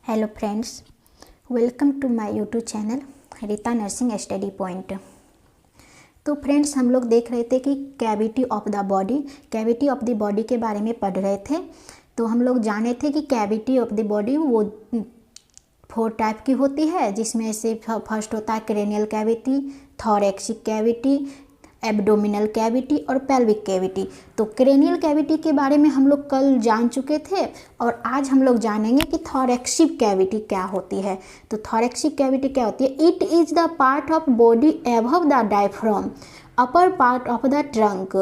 Hello friends, welcome to my YouTube channel Rita nursing study point. तो friends, हम लोग देख रहे थे कि कैविटी ऑफ द बॉडी के बारे में पढ़ रहे थे। तो हम लोग जाने थे कि कैविटी ऑफ द बॉडी वो 4 टाइप की होती है, जिसमें से फर्स्ट होता है cranial cavity, thoracic cavity, abdominal cavity और पेल्विक कैविटी। तो क्रेनियल कैविटी के बारे में हम लोग कल जान चुके थे और आज हम लोग जानेंगे कि थोरैक्सिक कैविटी क्या होती है। तो थोरैक्सिक कैविटी क्या होती है? It is the part of body above the diaphragm, upper part of the trunk.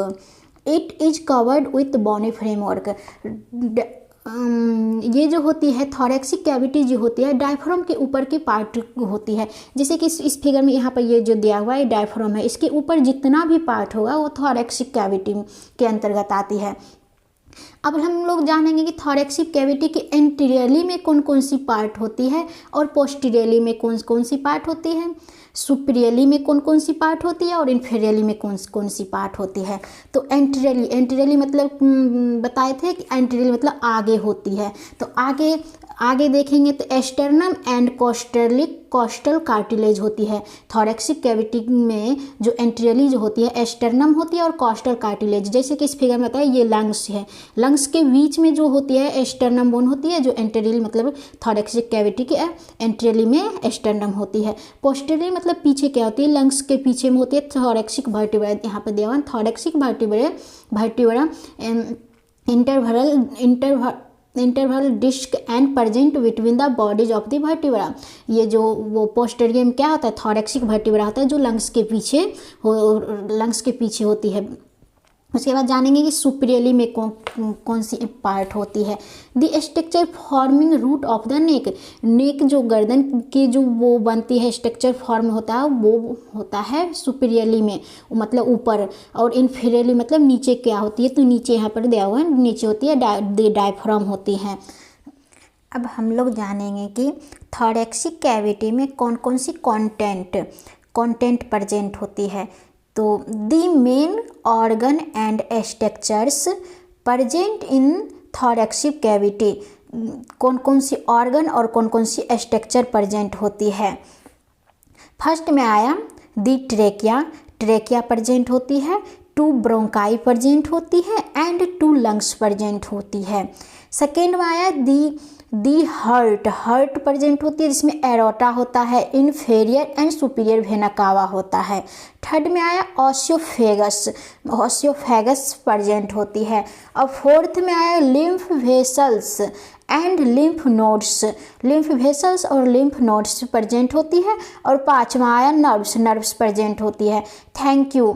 It is covered with bony framework. ये जो होती है थोरैक्सिक कैविटी जो होती है डायफ्राम के ऊपर की पार्ट होती है। जैसे कि इस फिगर में यहाँ पर ये जो दिया हुआ है डायफ्राम है, इसके ऊपर जितना भी पार्ट होगा वो थोरैक्सिक कैविटी के अंतर्गत आती है। अब हम लोग जानेंगे कि थोरैक्सिक कैविटी के एंटीरियरली में कौन कौन सी पार्ट होती है और पोस्टीरियरली में कौन कौन सी पार्ट होती है, सुपीरियरली में कौन कौन सी पार्ट होती है और इन्फीरियरली में कौन कौन सी पार्ट होती है। तो एंटीरियरली मतलब बताए थे कि एंटीरियरली मतलब आगे होती है। तो आगे देखेंगे तो एस्टर्नम एंड कोस्टल कार्टिलेज होती है। थोरैक्सिक कैविटी में जो एंटीरियरली जो होती है एस्टर्नम होती है और कोस्टल कार्टिलेज। जैसे कि इस फिगर में बताया ये लंग्स है, लंग्स के बीच में जो होती है एस्टर्नम बोन होती है, जो एंटीरियरली मतलब थोरैक्सिक कैविटी के एंटीरियरली में एस्टर्नम होती है। पोस्टीरियरली मतलब पीछे क्या होती है, लंग्स के पीछे में होती है थोरैक्सिक वर्टिब्रा। यहाँ पे दिया हुआ thoracic vertebra interval disc and present between the bodies of the vertebra. ये जो वो पोस्टीरियर में क्या होता है, थोरैक्सिक वर्टिब्रा होता है जो लंग्स के पीछे होती है। उसके बाद जानेंगे कि सुपीरियरली में कौन सी पार्ट होती है। The structure forming root of the neck जो गर्दन की जो वो बनती है स्ट्रक्चर फॉर्म होता है वो होता है सुपीरियरली में, मतलब ऊपर। और इन्फीरियरली मतलब नीचे क्या होती है, तो नीचे यहाँ पर दिया हुआ है नीचे होती है डायफ्राम होती है। अब हम लोग जानेंगे कि थोरैक्सिक कैविटी में कौन कौन सी कंटेंट प्रेजेंट होती है। तो the main organ and structures present in thoracic cavity, कौन कौन सी ऑर्गन और कौन कौन सी स्ट्रक्चर प्रेजेंट होती है। फर्स्ट में आया द ट्रेकिया प्रेजेंट होती है, 2 ब्रोंकाई प्रेजेंट होती है एंड 2 लंग्स प्रेजेंट होती है। सेकेंड में आया दी हर्ट प्रेजेंट होती है जिसमें एरोटा होता है, inferior and superior vena cava होता है। थर्ड में आया ऑसियोफेगस प्रेजेंट होती है। और फोर्थ में आया lymph vessels and lymph vessels और लिम्फ नोड्स प्रेजेंट होती है। और पांचवा आया नर्व्स प्रेजेंट होती है। Thank you.